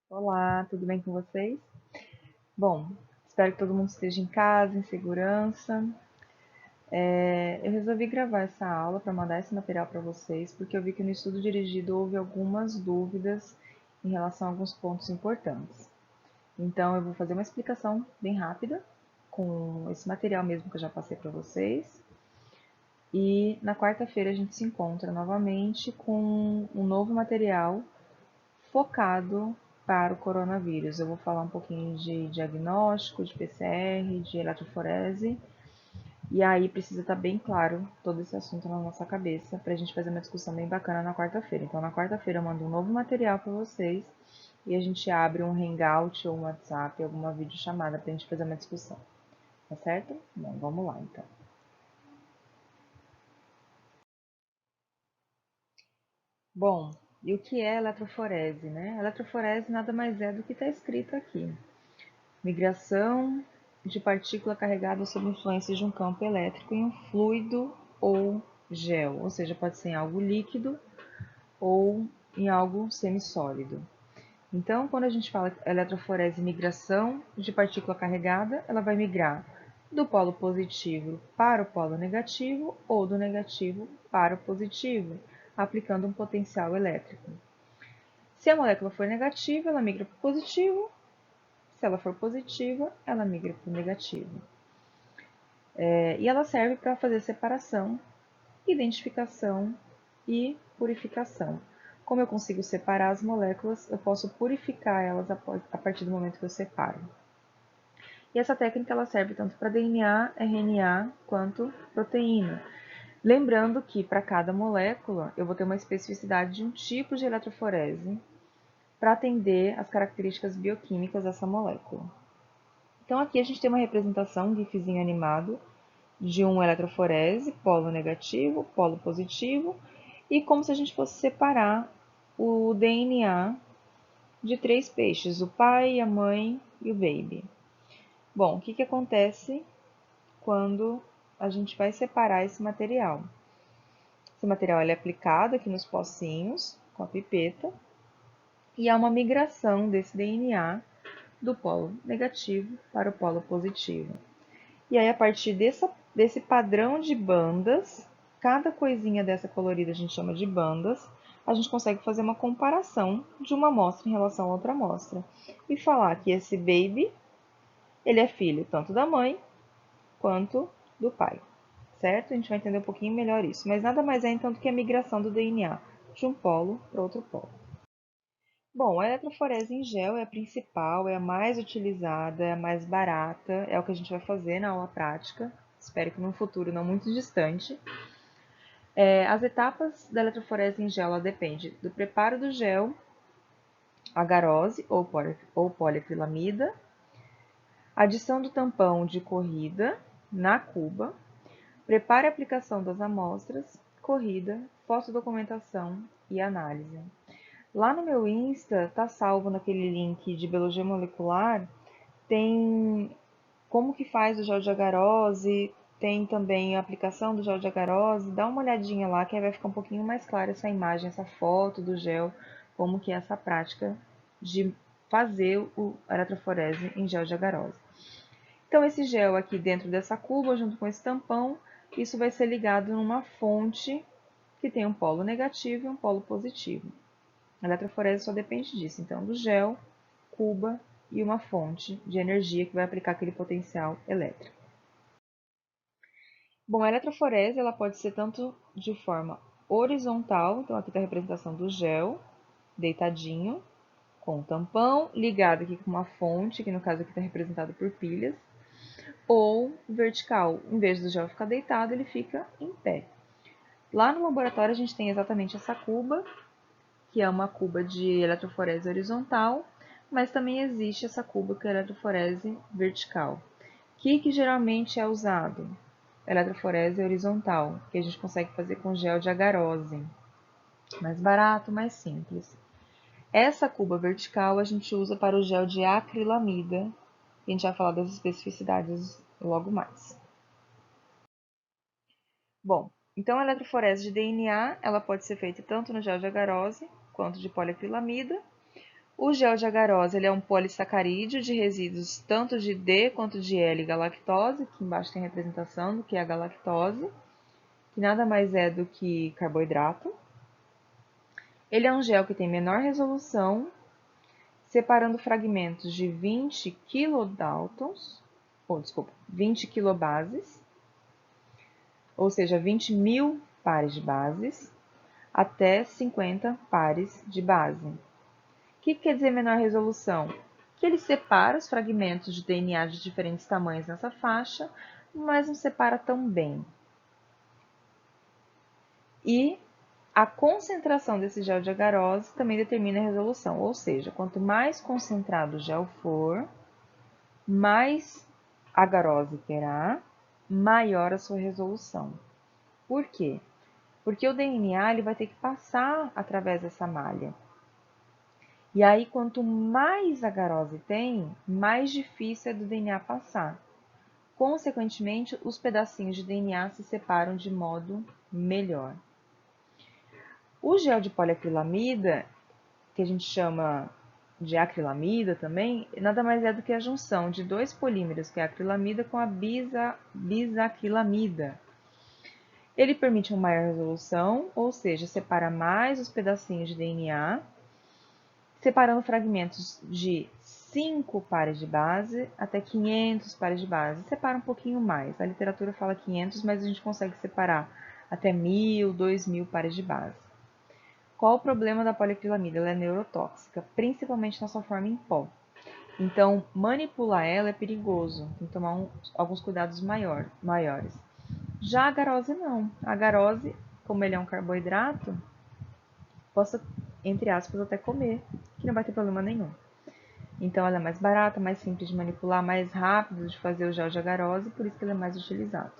Olá, tudo bem com vocês? Bom, espero que todo mundo esteja em casa, em segurança. Eu resolvi gravar essa aula para mandar esse material para vocês, porque eu vi que no estudo dirigido houve algumas dúvidas em relação a alguns pontos importantes. Então, eu vou fazer uma explicação bem rápida com esse material mesmo que eu já passei para vocês. E na quarta-feira a gente se encontra novamente com um novo material focado para o coronavírus. Eu vou falar um pouquinho de diagnóstico, de PCR, de eletroforese, e aí precisa estar bem claro todo esse assunto na nossa cabeça para a gente fazer uma discussão bem bacana na quarta-feira. Então, na quarta-feira eu mando um novo material para vocês e a gente abre um Hangout ou um WhatsApp, alguma videochamada para a gente fazer uma discussão. Tá certo? Bom, vamos lá então. Bom, e o que é eletroforese, né? Eletroforese nada mais é do que está escrito aqui. Migração de partícula carregada sob influência de um campo elétrico em um fluido ou gel, ou seja, pode ser em algo líquido ou em algo semissólido. Então, quando a gente fala eletroforese migração de partícula carregada, ela vai migrar do polo positivo para o polo negativo ou do negativo para o positivo, aplicando um potencial elétrico. Se a molécula for negativa, ela migra para o positivo. Se ela for positiva, ela migra para o negativo. E ela serve para fazer separação, identificação e purificação. Como eu consigo separar as moléculas, eu posso purificar elas a partir do momento que eu separo. E essa técnica ela serve tanto para DNA, RNA quanto proteína. Lembrando que para cada molécula eu vou ter uma especificidade de um tipo de eletroforese para atender às características bioquímicas dessa molécula. Então aqui a gente tem uma representação, um gifzinho animado, de um eletroforese, polo negativo, polo positivo, e como se a gente fosse separar o DNA de três peixes, o pai, a mãe e o baby. Bom, o que acontece quando a gente vai separar esse material? Esse material é aplicado aqui nos pocinhos, com a pipeta, e há uma migração desse DNA do polo negativo para o polo positivo. E aí, a partir desse padrão de bandas, cada coisinha dessa colorida a gente chama de bandas, a gente consegue fazer uma comparação de uma amostra em relação a outra amostra. E falar que esse baby, ele é filho tanto da mãe quanto do pai. Certo? A gente vai entender um pouquinho melhor isso. Mas nada mais é então do que a migração do DNA de um polo para outro polo. Bom, a eletroforese em gel é a principal, é a mais utilizada, é a mais barata, é o que a gente vai fazer na aula prática. Espero que num futuro não muito distante. As etapas da eletroforese em gel dependem do preparo do gel, agarose ou poliacrilamida, adição do tampão de corrida na cuba, preparo e aplicação das amostras, corrida, fotodocumentação e análise. Lá no meu Insta, tá salvo naquele link de biologia molecular, tem como que faz o gel de agarose, tem também a aplicação do gel de agarose, dá uma olhadinha lá que aí vai ficar um pouquinho mais clara essa imagem, essa foto do gel, como que é essa prática de fazer a eletroforese em gel de agarose. Então esse gel aqui dentro dessa cuba, junto com esse tampão, isso vai ser ligado numa fonte que tem um polo negativo e um polo positivo. A eletroforese só depende disso, então do gel, cuba e uma fonte de energia que vai aplicar aquele potencial elétrico. Bom, a eletroforese ela pode ser tanto de forma horizontal, então aqui está a representação do gel, deitadinho, com o tampão, ligado aqui com uma fonte, que no caso aqui está representado por pilhas, ou vertical, em vez do gel ficar deitado, ele fica em pé. Lá no laboratório a gente tem exatamente essa cuba, que é uma cuba de eletroforese horizontal, mas também existe essa cuba que é eletroforese vertical. O que geralmente é usado? Eletroforese horizontal, que a gente consegue fazer com gel de agarose. Mais barato, mais simples. Essa cuba vertical a gente usa para o gel de acrilamida, e a gente vai falar das especificidades logo mais. Bom, então a eletroforese de DNA ela pode ser feita tanto no gel de agarose quanto de poliacrilamida. O gel de agarose ele é um polissacarídeo de resíduos tanto de D quanto de L-galactose, aqui embaixo tem a representação do que é a galactose, que nada mais é do que carboidrato. Ele é um gel que tem menor resolução, separando fragmentos de 20 kilodaltons, 20 kilobases, ou seja, 20.000 pares de bases, até 50 pares de base. O que quer dizer menor resolução? Que ele separa os fragmentos de DNA de diferentes tamanhos nessa faixa, mas não separa tão bem. E a concentração desse gel de agarose também determina a resolução, ou seja, quanto mais concentrado o gel for, mais agarose terá, maior a sua resolução. Por quê? Porque o DNA ele vai ter que passar através dessa malha. E aí, quanto mais agarose tem, mais difícil é do DNA passar. Consequentemente, os pedacinhos de DNA se separam de modo melhor. O gel de poliacrilamida, que a gente chama de acrilamida também, nada mais é do que a junção de dois polímeros, que é a acrilamida, com a bisacrilamida. Ele permite uma maior resolução, ou seja, separa mais os pedacinhos de DNA, separando fragmentos de 5 pares de base até 500 pares de base. Separa um pouquinho mais. A literatura fala 500, mas a gente consegue separar até 1.000, 2.000 pares de base. Qual o problema da poliacrilamida? Ela é neurotóxica, principalmente na sua forma em pó. Então, manipular ela é perigoso, tem que tomar alguns cuidados maiores. Já a agarose não. A agarose, como ele é um carboidrato, possa, entre aspas, até comer, que não vai ter problema nenhum. Então, ela é mais barata, mais simples de manipular, mais rápido de fazer o gel de agarose, por isso que ele é mais utilizado,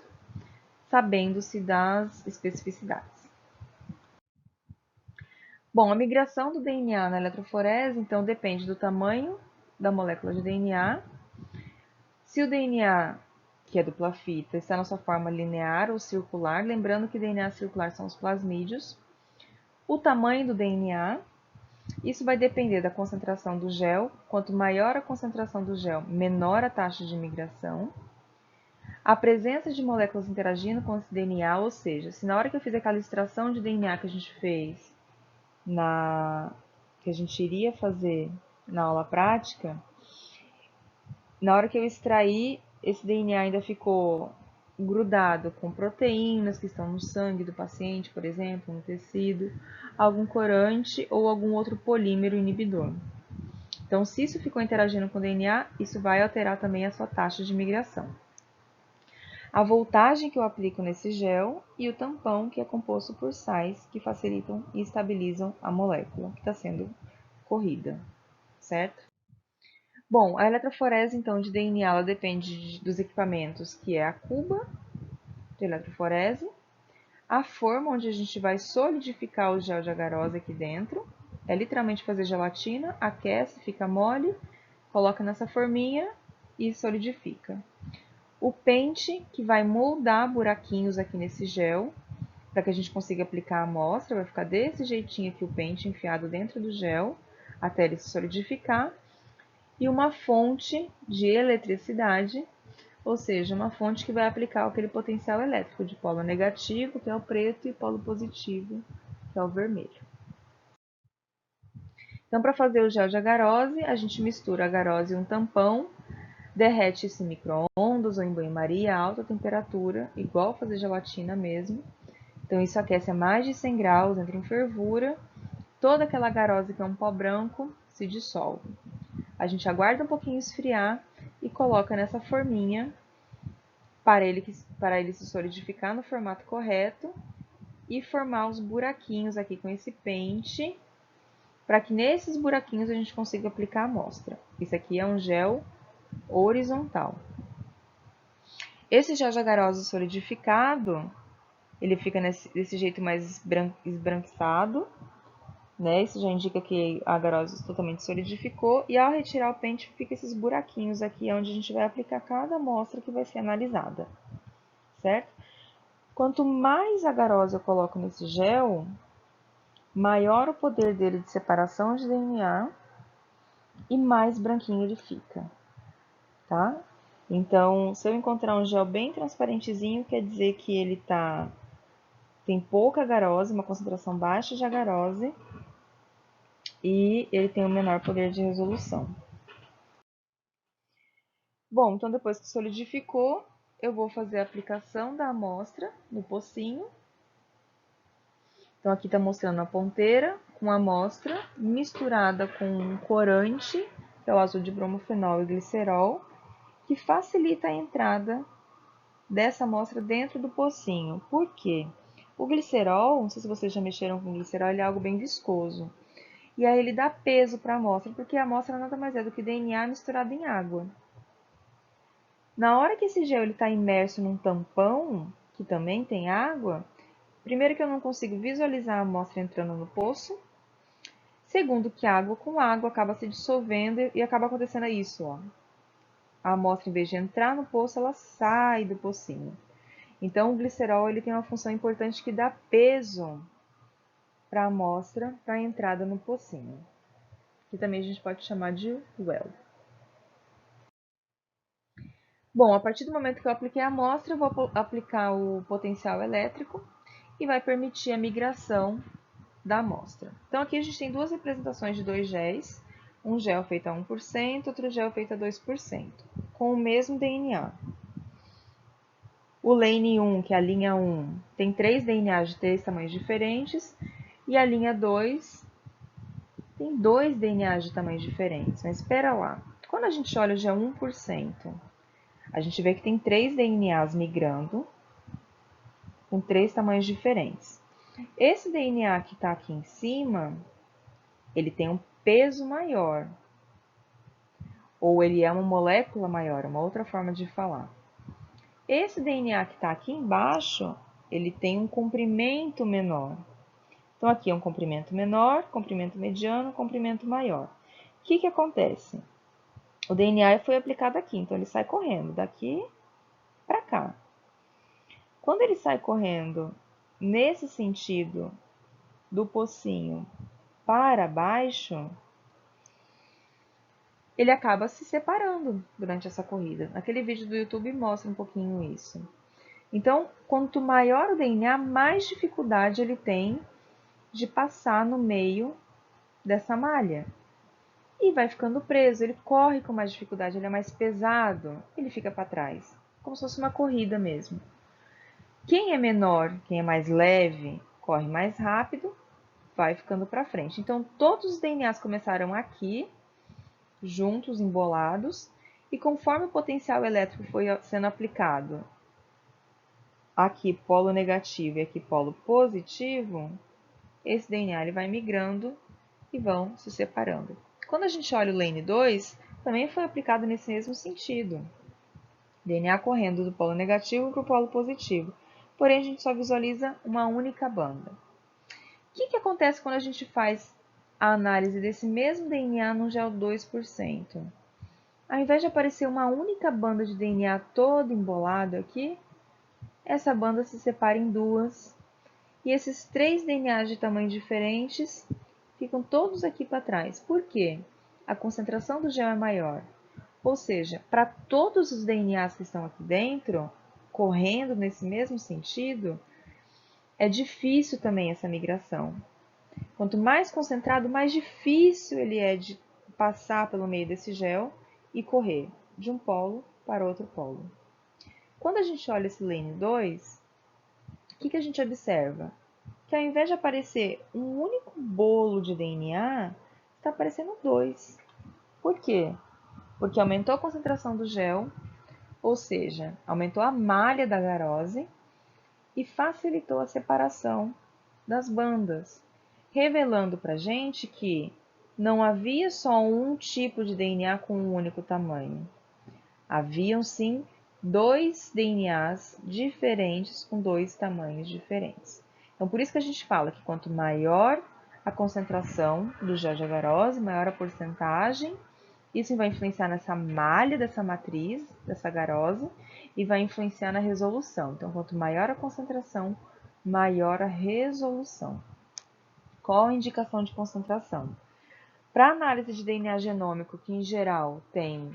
sabendo-se das especificidades. Bom, a migração do DNA na eletroforese, então, depende do tamanho da molécula de DNA. Se o DNA, que é dupla fita, está na sua forma linear ou circular, lembrando que DNA circular são os plasmídeos. O tamanho do DNA, isso vai depender da concentração do gel. Quanto maior a concentração do gel, menor a taxa de migração. A presença de moléculas interagindo com esse DNA, ou seja, se na hora que eu fiz aquela extração de DNA que a gente fez, que a gente iria fazer na aula prática, na hora que eu extrair, esse DNA ainda ficou grudado com proteínas que estão no sangue do paciente, por exemplo, no tecido, algum corante ou algum outro polímero inibidor. Então, se isso ficou interagindo com o DNA, isso vai alterar também a sua taxa de migração. A voltagem que eu aplico nesse gel e o tampão, que é composto por sais que facilitam e estabilizam a molécula que está sendo corrida, certo? Bom, a eletroforese, então, de DNA, ela depende dos equipamentos, que é a cuba de eletroforese, a forma onde a gente vai solidificar o gel de agarose aqui dentro, é literalmente fazer gelatina, aquece, fica mole, coloca nessa forminha e solidifica. O pente, que vai moldar buraquinhos aqui nesse gel, para que a gente consiga aplicar a amostra, vai ficar desse jeitinho aqui o pente enfiado dentro do gel, até ele se solidificar. E uma fonte de eletricidade, ou seja, uma fonte que vai aplicar aquele potencial elétrico de polo negativo, que é o preto, e polo positivo, que é o vermelho. Então, para fazer o gel de agarose, a gente mistura a agarose e um tampão, derrete isso em micro-ondas ou em banho-maria a alta temperatura, igual fazer gelatina mesmo. Então, isso aquece a mais de 100 graus, entra em fervura. Toda aquela agarose, que é um pó branco, se dissolve. A gente aguarda um pouquinho esfriar e coloca nessa forminha para ele se solidificar no formato correto e formar os buraquinhos aqui com esse pente, para que nesses buraquinhos a gente consiga aplicar a amostra. Isso aqui é um gel horizontal. Esse gel de agarose solidificado, ele fica desse jeito mais esbranquiçado, né? Isso já indica que a agarose totalmente solidificou. E ao retirar o pente, fica esses buraquinhos aqui, onde a gente vai aplicar cada amostra que vai ser analisada, certo? Quanto mais agarose eu coloco nesse gel, maior o poder dele de separação de DNA e mais branquinho ele fica, tá? Então, se eu encontrar um gel bem transparentezinho, quer dizer que ele tem pouca agarose, uma concentração baixa de agarose, e ele tem um menor poder de resolução. Bom, então depois que solidificou, eu vou fazer a aplicação da amostra no pocinho. Então aqui está mostrando a ponteira com a amostra misturada com um corante, que é o azul de bromofenol e glicerol, que facilita a entrada dessa amostra dentro do pocinho. Por quê? O glicerol, não sei se vocês já mexeram com glicerol, ele é algo bem viscoso. E aí ele dá peso para a amostra, porque a amostra nada mais é do que DNA misturado em água. Na hora que esse gel está imerso num tampão, que também tem água, primeiro que eu não consigo visualizar a amostra entrando no poço, segundo que água com água acaba se dissolvendo e acaba acontecendo isso, ó. A amostra, em vez de entrar no poço, ela sai do pocinho. Então, o glicerol ele tem uma função importante que dá peso para a amostra para a entrada no pocinho, que também a gente pode chamar de well. Bom, a partir do momento que eu apliquei a amostra, eu vou aplicar o potencial elétrico e vai permitir a migração da amostra. Então, aqui a gente tem duas representações de dois géis, um gel feito a 1%, outro gel feito a 2%, com o mesmo DNA. O lane 1, que é a linha 1, tem 3 DNAs de 3 tamanhos diferentes, e a linha 2 tem 2 DNAs de tamanhos diferentes. Mas espera lá, quando a gente olha o gel 1%, a gente vê que tem 3 DNAs migrando, com 3 tamanhos diferentes. Esse DNA que está aqui em cima, ele tem um peso maior, ou ele é uma molécula maior, uma outra forma de falar. Esse DNA que está aqui embaixo, ele tem um comprimento menor. Então, aqui é um comprimento menor, comprimento mediano, comprimento maior. O que acontece? O DNA foi aplicado aqui, então ele sai correndo daqui para cá. Quando ele sai correndo nesse sentido do pocinho para baixo, ele acaba se separando durante essa corrida. Aquele vídeo do YouTube mostra um pouquinho isso. Então, quanto maior o DNA, mais dificuldade ele tem de passar no meio dessa malha. E vai ficando preso, ele corre com mais dificuldade, ele é mais pesado, ele fica para trás, como se fosse uma corrida mesmo. Quem é menor, quem é mais leve, corre mais rápido, vai ficando para frente. Então, todos os DNAs começaram aqui, juntos, embolados, e conforme o potencial elétrico foi sendo aplicado, aqui polo negativo e aqui polo positivo, esse DNA ele vai migrando e vão se separando. Quando a gente olha o lane 2, também foi aplicado nesse mesmo sentido. DNA correndo do polo negativo para o polo positivo. Porém, a gente só visualiza uma única banda. O que acontece quando a gente faz a análise desse mesmo DNA no gel 2%? Ao invés de aparecer uma única banda de DNA todo embolado aqui, essa banda se separa em duas. E esses 3 DNAs de tamanhos diferentes ficam todos aqui para trás. Por quê? A concentração do gel é maior. Ou seja, para todos os DNAs que estão aqui dentro, correndo nesse mesmo sentido, é difícil também essa migração. Quanto mais concentrado, mais difícil ele é de passar pelo meio desse gel e correr de um polo para outro polo. Quando a gente olha esse lane 2, o que a gente observa? Que ao invés de aparecer um único bolo de DNA, está aparecendo 2. Por quê? Porque aumentou a concentração do gel, ou seja, aumentou a malha da agarose e facilitou a separação das bandas, revelando para a gente que não havia só um tipo de DNA com um único tamanho. Haviam sim 2 DNAs diferentes com 2 tamanhos diferentes. Então, por isso que a gente fala que quanto maior a concentração do gel de agarose, maior a porcentagem, isso vai influenciar nessa malha dessa matriz, dessa agarose, e vai influenciar na resolução. Então, quanto maior a concentração, maior a resolução. Qual a indicação de concentração? Para análise de DNA genômico, que em geral tem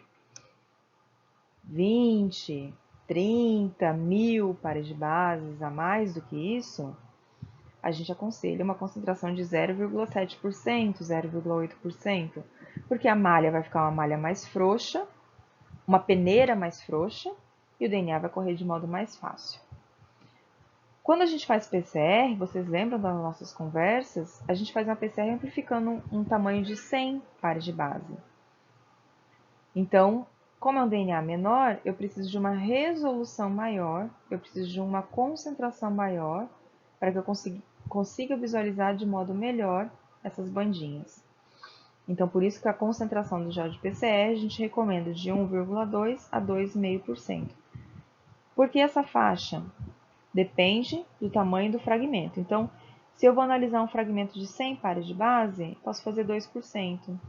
20, 30 mil pares de bases, a mais do que isso, a gente aconselha uma concentração de 0,7%, 0,8%, porque a malha vai ficar uma malha mais frouxa, uma peneira mais frouxa, e o DNA vai correr de modo mais fácil. Quando a gente faz PCR, vocês lembram das nossas conversas? A gente faz uma PCR amplificando um tamanho de 100 pares de base. Então, como é um DNA menor, eu preciso de uma resolução maior, eu preciso de uma concentração maior, para que eu consiga visualizar de modo melhor essas bandinhas. Então, por isso que a concentração do gel de PCR a gente recomenda de 1,2 a 2,5%. Por que essa faixa? Depende do tamanho do fragmento. Então, se eu vou analisar um fragmento de 100 pares de base, posso fazer 2%.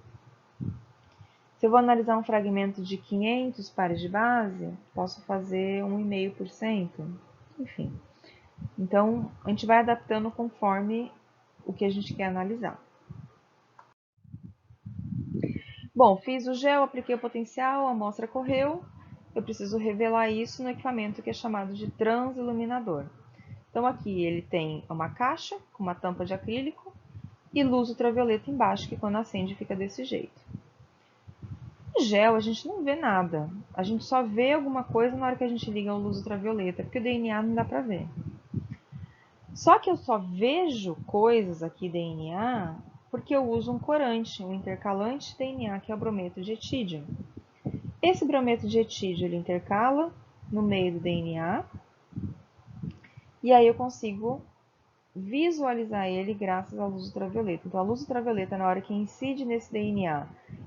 Se eu vou analisar um fragmento de 500 pares de base, posso fazer 1,5%. Enfim. Então, a gente vai adaptando conforme o que a gente quer analisar. Bom, fiz o gel, apliquei o potencial, a amostra correu. Eu preciso revelar isso no equipamento que é chamado de transiluminador. Então, aqui ele tem uma caixa com uma tampa de acrílico e luz ultravioleta embaixo, que quando acende fica desse jeito. No gel, a gente não vê nada. A gente só vê alguma coisa na hora que a gente liga a luz ultravioleta, porque o DNA não dá para ver. Só que eu só vejo coisas aqui DNA porque eu uso um corante, um intercalante de DNA, que é o brometo de etídio. Esse brometo de etídio ele intercala no meio do DNA e aí eu consigo visualizar ele graças à luz ultravioleta. Então, a luz ultravioleta, na hora que incide nesse DNA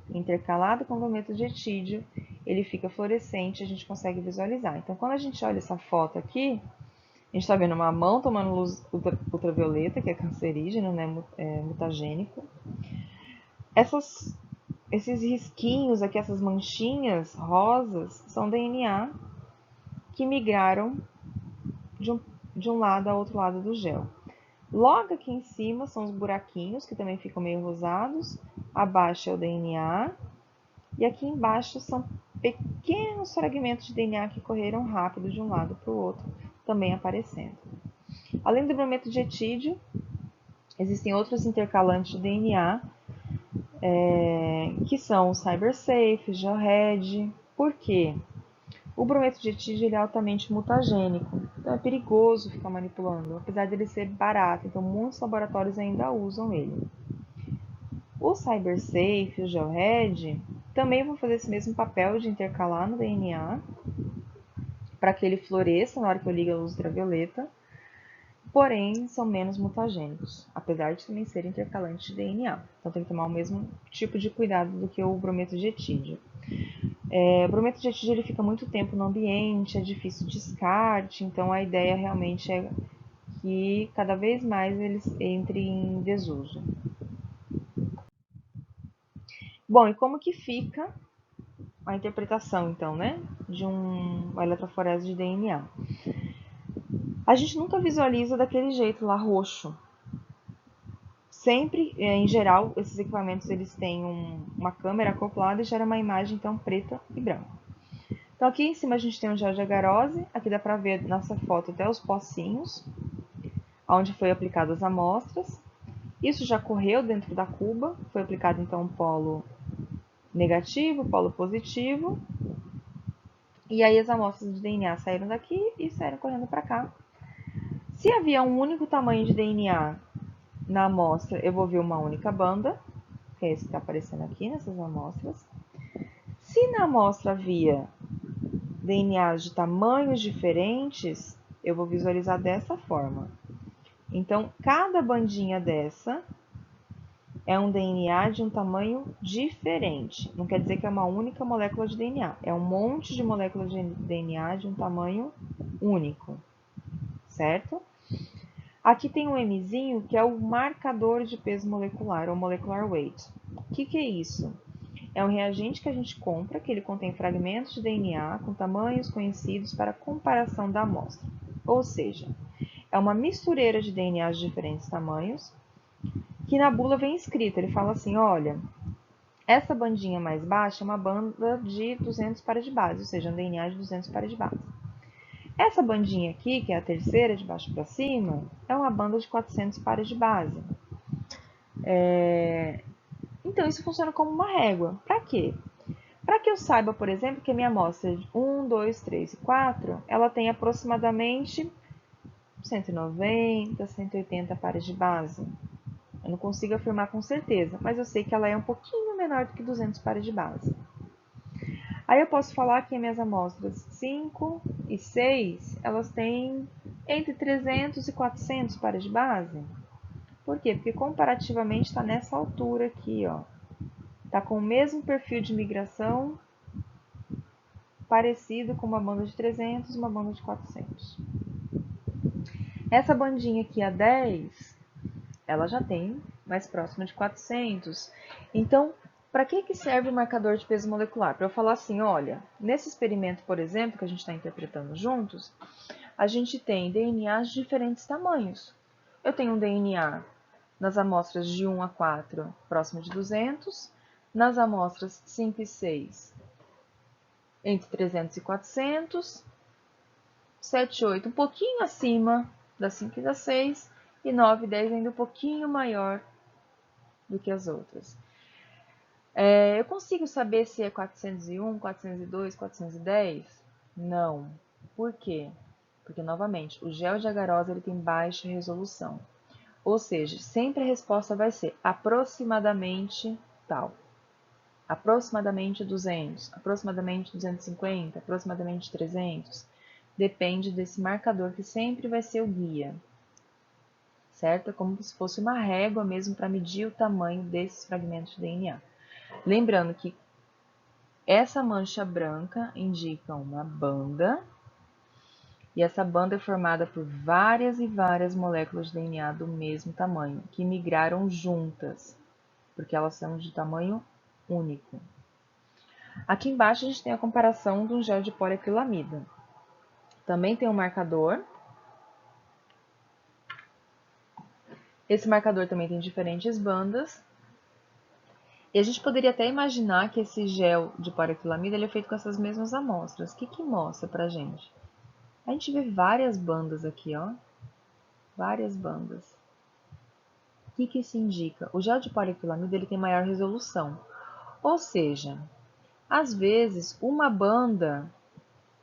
intercalado com o brometo de etídio, ele fica fluorescente e a gente consegue visualizar. Então, quando a gente olha essa foto aqui, a gente está vendo uma mão tomando luz ultravioleta, que é cancerígeno, né, mutagênico. Esses risquinhos aqui, essas manchinhas rosas, são DNA que migraram de um lado ao outro lado do gel. Logo aqui em cima são os buraquinhos, que também ficam meio rosados. Abaixo é o DNA. E aqui embaixo são pequenos fragmentos de DNA que correram rápido de um lado para o outro, também aparecendo. Além do brometo de etídio, existem outros intercalantes de DNA, que são o CyberSafe, o GeoRed. Por quê? O brometo de etídio ele é altamente mutagênico, então é perigoso ficar manipulando, apesar de ele ser barato, então muitos laboratórios ainda usam ele. O CyberSafe e o GeoRed também vão fazer esse mesmo papel de intercalar no DNA, para que ele floresça na hora que eu ligo a luz ultravioleta, porém são menos mutagênicos, apesar de também serem intercalantes de DNA. Então tem que tomar o mesmo tipo de cuidado do que o brometo de etídio. O brometo de etídio ele fica muito tempo no ambiente, é difícil descarte, então a ideia realmente é que cada vez mais eles entrem em desuso. Bom, e como que fica a interpretação, então, né, de uma eletroforese de DNA? A gente nunca visualiza daquele jeito lá roxo. Sempre, em geral, esses equipamentos eles têm uma câmera acoplada e gera uma imagem então preta e branca. Então aqui em cima a gente tem um gel de agarose, aqui dá para ver nessa foto até os pocinhos, onde foi aplicadas as amostras. Isso já correu dentro da cuba, foi aplicado então um polo negativo, polo positivo. E aí as amostras de DNA saíram daqui e saíram correndo para cá. Se havia um único tamanho de DNA na amostra, eu vou ver uma única banda, que é esse que está aparecendo aqui nessas amostras. Se na amostra havia DNAs de tamanhos diferentes, eu vou visualizar dessa forma. Então, cada bandinha dessa é um DNA de um tamanho diferente. Não quer dizer que é uma única molécula de DNA. É um monte de moléculas de DNA de um tamanho único, certo? Aqui tem um Mzinho, que é o marcador de peso molecular, ou molecular weight. O que é isso? É um reagente que a gente compra, que ele contém fragmentos de DNA com tamanhos conhecidos para comparação da amostra. Ou seja, é uma mistureira de DNAs de diferentes tamanhos, que na bula vem escrito, ele fala assim, olha, Essa bandinha mais baixa é uma banda de 200 pares de base, ou seja, um DNA de 200 pares de base. Essa bandinha aqui, que é a terceira de baixo para cima, é uma banda de 400 pares de base. Então, isso funciona como uma régua. Para quê? Para que eu saiba, por exemplo, que a minha amostra de 1, 2, 3 e 4, ela tem aproximadamente 190, 180 pares de base. Eu não consigo afirmar com certeza, mas eu sei que ela é um pouquinho menor do que 200 pares de base. Aí eu posso falar que minhas amostras 5 e 6, elas têm entre 300 e 400 pares de base. Por quê? Porque comparativamente está nessa altura aqui, ó. Está com o mesmo perfil de migração, parecido com uma banda de 300 e uma banda de 400. Essa bandinha aqui, a 10, ela já tem mais próxima de 400. Então, para que serve o marcador de peso molecular? Para eu falar assim, olha, nesse experimento, por exemplo, que a gente está interpretando juntos, a gente tem DNAs de diferentes tamanhos. Eu tenho um DNA nas amostras de 1 a 4, próximo de 200, nas amostras 5 e 6, entre 300 e 400, 7 e 8 um pouquinho acima da 5 e da 6, e 9 e 10 ainda um pouquinho maior do que as outras. Eu consigo saber se é 401, 402, 410? Não. Por quê? Porque, novamente, o gel de agarose ele tem baixa resolução. Ou seja, sempre a resposta vai ser aproximadamente tal. Aproximadamente 200, aproximadamente 250, aproximadamente 300. Depende desse marcador que sempre vai ser o guia. Certo? É como se fosse uma régua mesmo para medir o tamanho desses fragmentos de DNA. Lembrando que essa mancha branca indica uma banda, e essa banda é formada por várias e várias moléculas de DNA do mesmo tamanho, que migraram juntas, porque elas são de tamanho único. Aqui embaixo a gente tem a comparação do gel de poliacrilamida. Também tem um marcador. Esse marcador também tem diferentes bandas. E a gente poderia até imaginar que esse gel de poliacrilamida ele é feito com essas mesmas amostras. O que mostra pra gente? A gente vê várias bandas aqui, ó. Várias bandas. O que isso indica? O gel de poliacrilamida ele tem maior resolução. Ou seja, às vezes uma banda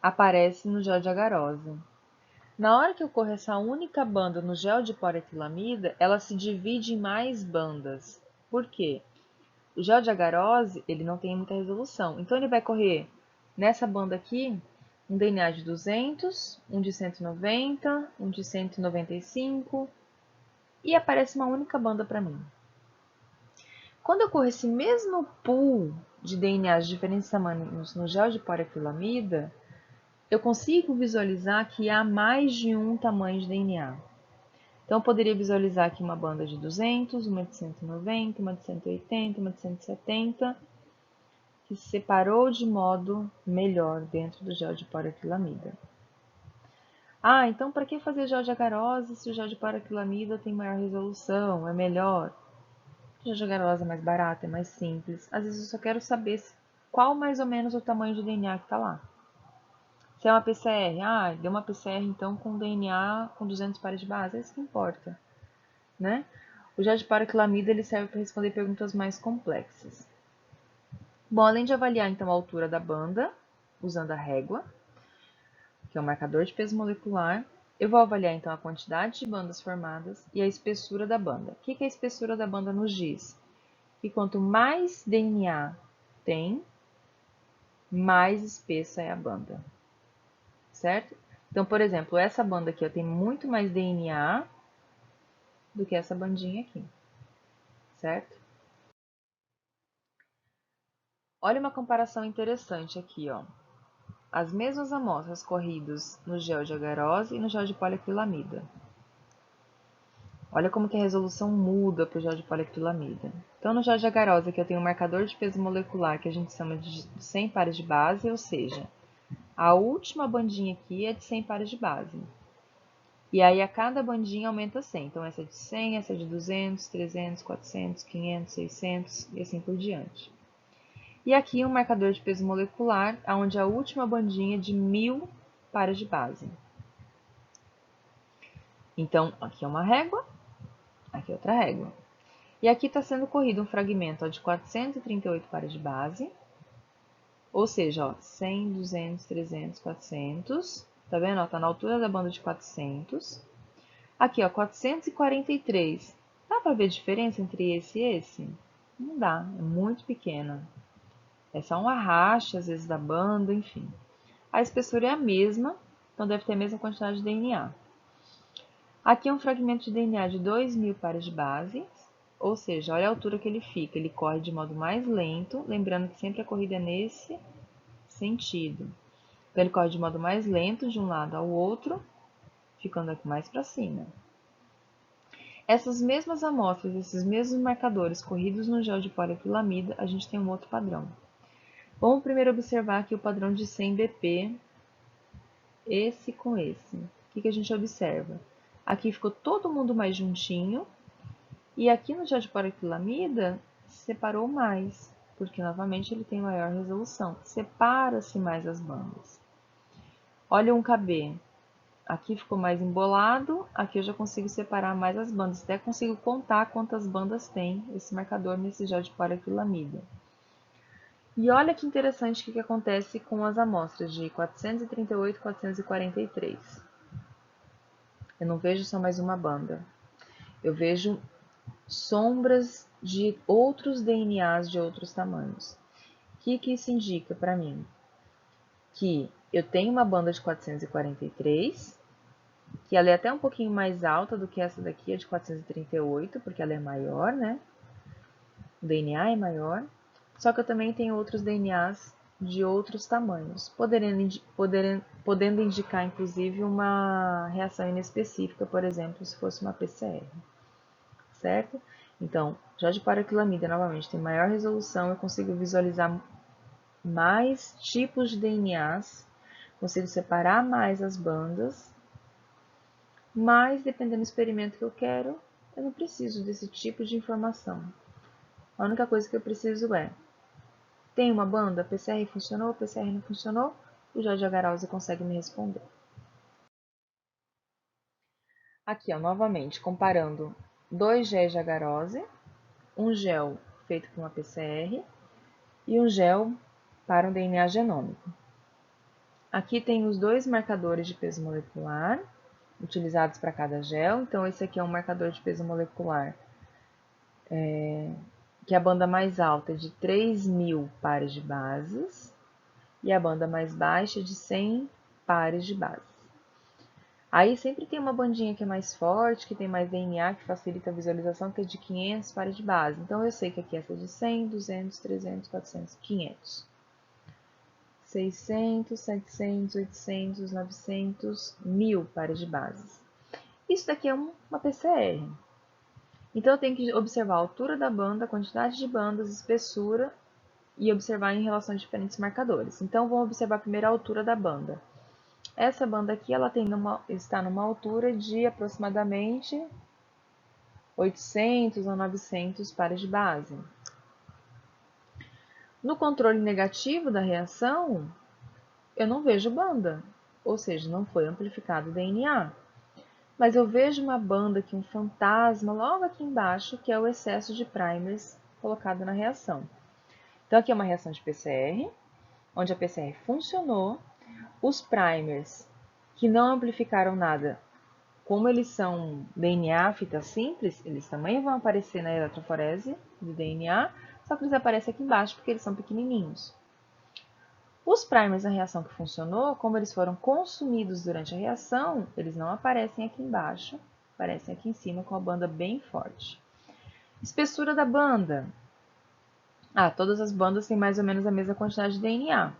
aparece no gel de agarose. Na hora que ocorre essa única banda no gel de poliacrilamida, ela se divide em mais bandas. Por quê? O gel de agarose, ele não tem muita resolução. Então, ele vai correr nessa banda aqui, um DNA de 200, um de 190, um de 195, e aparece uma única banda para mim. Quando ocorre esse mesmo pool de DNAs de diferentes tamanhos no gel de poliacrilamida, eu consigo visualizar que há mais de um tamanho de DNA. Então, eu poderia visualizar aqui uma banda de 200, uma de 190, uma de 180, uma de 170, que se separou de modo melhor dentro do gel de poliacrilamida. Ah, então para que fazer gel de agarose se o gel de poliacrilamida tem maior resolução, é melhor? O gel de agarose é mais barato, é mais simples. Às vezes eu só quero saber qual mais ou menos o tamanho de DNA que está lá. Se é uma PCR, deu uma PCR então com DNA com 200 pares de base, é isso que importa, né? O gel de poliacrilamida ele serve para responder perguntas mais complexas. Bom, além de avaliar então a altura da banda, usando a régua, que é o marcador de peso molecular, eu vou avaliar então a quantidade de bandas formadas e a espessura da banda. O que a espessura da banda nos diz? Que quanto mais DNA tem, mais espessa é a banda, certo? Então, por exemplo, essa banda aqui tem muito mais DNA do que essa bandinha aqui, certo? Olha uma comparação interessante aqui, ó. As mesmas amostras corridas no gel de agarose e no gel de poliacrilamida. Olha como que a resolução muda para o gel de poliacrilamida. Então, no gel de agarose aqui eu tenho um marcador de peso molecular que a gente chama de 100 pares de base, ou seja, a última bandinha aqui é de 100 pares de base. E aí a cada bandinha aumenta 100. Então, essa é de 100, essa é de 200, 300, 400, 500, 600 e assim por diante. E aqui um marcador de peso molecular, onde a última bandinha de 1000 pares de base. Então, aqui é uma régua, aqui é outra régua. E aqui está sendo corrido um fragmento de 438 pares de base, ou seja, ó, 100, 200, 300, 400, tá vendo? Está na altura da banda de 400. Aqui, ó, 443. Dá para ver a diferença entre esse e esse? Não dá, é muito pequena. É só um arraste, às vezes, da banda, enfim. A espessura é a mesma, então deve ter a mesma quantidade de DNA. Aqui é um fragmento de DNA de 2000 pares de base, ou seja, olha a altura que ele fica. Ele corre de modo mais lento, lembrando que sempre a corrida é nesse sentido. Então, ele corre de modo mais lento de um lado ao outro, ficando aqui mais para cima. Essas mesmas amostras, esses mesmos marcadores corridos no gel de poliacrilamida, a gente tem um outro padrão. Vamos primeiro observar aqui o padrão de 100 BP, esse com esse. O que a gente observa? Aqui ficou todo mundo mais juntinho, e aqui no gel de poliacrilamida separou mais, porque novamente ele tem maior resolução. Separa-se mais as bandas. Olha um KB. Aqui ficou mais embolado, aqui eu já consigo separar mais as bandas, até consigo contar quantas bandas tem esse marcador nesse gel de poliacrilamida. E olha que interessante o que acontece com as amostras de 438 e 443. Eu não vejo só mais uma banda, eu vejo sombras de outros DNAs de outros tamanhos. O que isso indica para mim? Que eu tenho uma banda de 443, que ela é até um pouquinho mais alta do que essa daqui, a de 438, porque ela é maior, né? O DNA é maior. Só que eu também tenho outros DNAs de outros tamanhos, podendo indicar, inclusive, uma reação inespecífica, por exemplo, se fosse uma PCR, certo? Então, já de paraquilamida, novamente, tem maior resolução, eu consigo visualizar mais tipos de DNAs, consigo separar mais as bandas, mas, dependendo do experimento que eu quero, eu não preciso desse tipo de informação. A única coisa que eu preciso é: tem uma banda? PCR funcionou? PCR não funcionou? O gel de agarose consegue me responder. Aqui, ó, novamente, comparando dois géis de agarose, um gel feito por uma PCR e um gel para um DNA genômico. Aqui tem os dois marcadores de peso molecular utilizados para cada gel. Então, esse aqui é um marcador de peso molecular que a banda mais alta é de 3.000 pares de bases e a banda mais baixa é de 100 pares de bases. Aí sempre tem uma bandinha que é mais forte, que tem mais DNA, que facilita a visualização, que é de 500 pares de base. Então, eu sei que aqui essa é de 100, 200, 300, 400, 500. 600, 700, 800, 900, 1000 pares de bases. Isso daqui é uma PCR. Então, eu tenho que observar a altura da banda, a quantidade de bandas, espessura e observar em relação a diferentes marcadores. Então, vamos observar primeiro a altura da banda. Essa banda aqui ela está numa altura de aproximadamente 800 a 900 pares de base. No controle negativo da reação, eu não vejo banda, ou seja, não foi amplificado o DNA. Mas eu vejo uma banda aqui, um fantasma logo aqui embaixo, que é o excesso de primers colocado na reação. Então, aqui é uma reação de PCR, onde a PCR funcionou. Os primers que não amplificaram nada, como eles são DNA, fita simples, eles também vão aparecer na eletroforese do DNA, só que eles aparecem aqui embaixo porque eles são pequenininhos. Os primers na reação que funcionou, como eles foram consumidos durante a reação, eles não aparecem aqui embaixo, aparecem aqui em cima com a banda bem forte. Espessura da banda. Todas as bandas têm mais ou menos a mesma quantidade de DNA.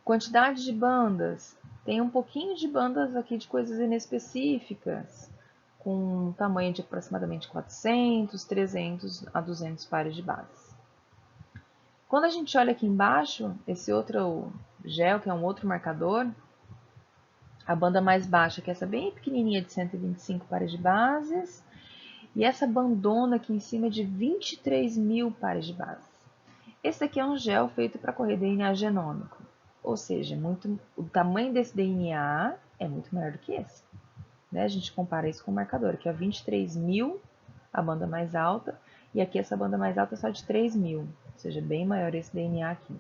Quantidade de bandas. Tem um pouquinho de bandas aqui de coisas inespecíficas, com um tamanho de aproximadamente 400, 300 a 200 pares de bases. Quando a gente olha aqui embaixo, esse outro gel, que é um outro marcador, a banda mais baixa, que é essa bem pequenininha de 125 pares de bases, E essa bandona aqui em cima é de 23 mil pares de bases. Esse aqui é um gel feito para correr DNA genômico. Ou seja, o tamanho desse DNA é muito maior do que esse. Né? A gente compara isso com o marcador, que é 23 mil, a banda mais alta, e aqui essa banda mais alta é só de 3 mil, ou seja, bem maior esse DNA aqui.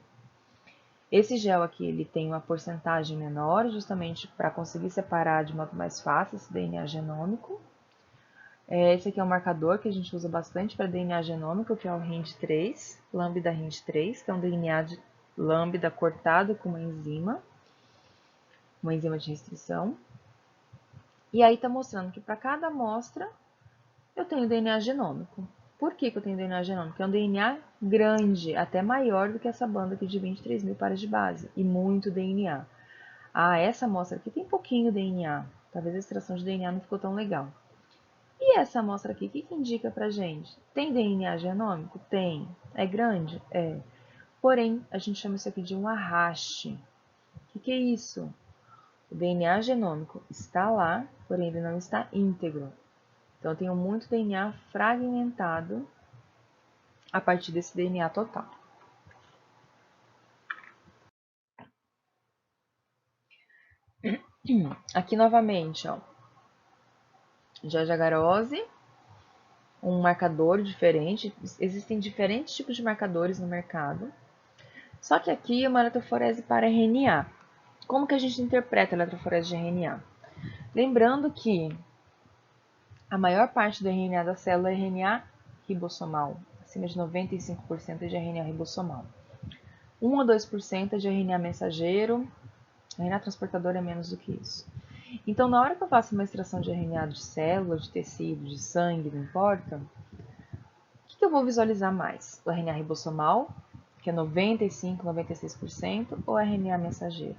Esse gel aqui ele tem uma porcentagem menor, justamente para conseguir separar de modo mais fácil esse DNA genômico. Esse aqui é um marcador que a gente usa bastante para DNA genômico, que é o RIND3, Lambda RIND3, que é um DNA de lambda cortado com uma enzima de restrição. E aí está mostrando que para cada amostra eu tenho DNA genômico. Por que eu tenho DNA genômico? É um DNA grande, até maior do que essa banda aqui de 23 mil pares de base, e muito DNA. Ah, essa amostra aqui tem pouquinho DNA, talvez a extração de DNA não ficou tão legal. E essa amostra aqui, o que indica pra gente? Tem DNA genômico? Tem. É grande? É. Porém, a gente chama isso aqui de um arraste. O que é isso? O DNA genômico está lá, porém ele não está íntegro. Então, eu tenho muito DNA fragmentado a partir desse DNA total. Aqui novamente, ó, Giardia-Garose, um marcador diferente. Existem diferentes tipos de marcadores no mercado. Só que aqui é uma eletroforese para RNA. Como que a gente interpreta a eletroforese de RNA? Lembrando que a maior parte do RNA da célula é RNA ribossomal. Acima de 95% é de RNA ribossomal. 1 a 2% é de RNA mensageiro. RNA transportador é menos do que isso. Então, na hora que eu faço uma extração de RNA de célula, de tecido, de sangue, não importa, o que eu vou visualizar mais? O RNA ribossomal, que é 95, 96%, ou RNA mensageiro?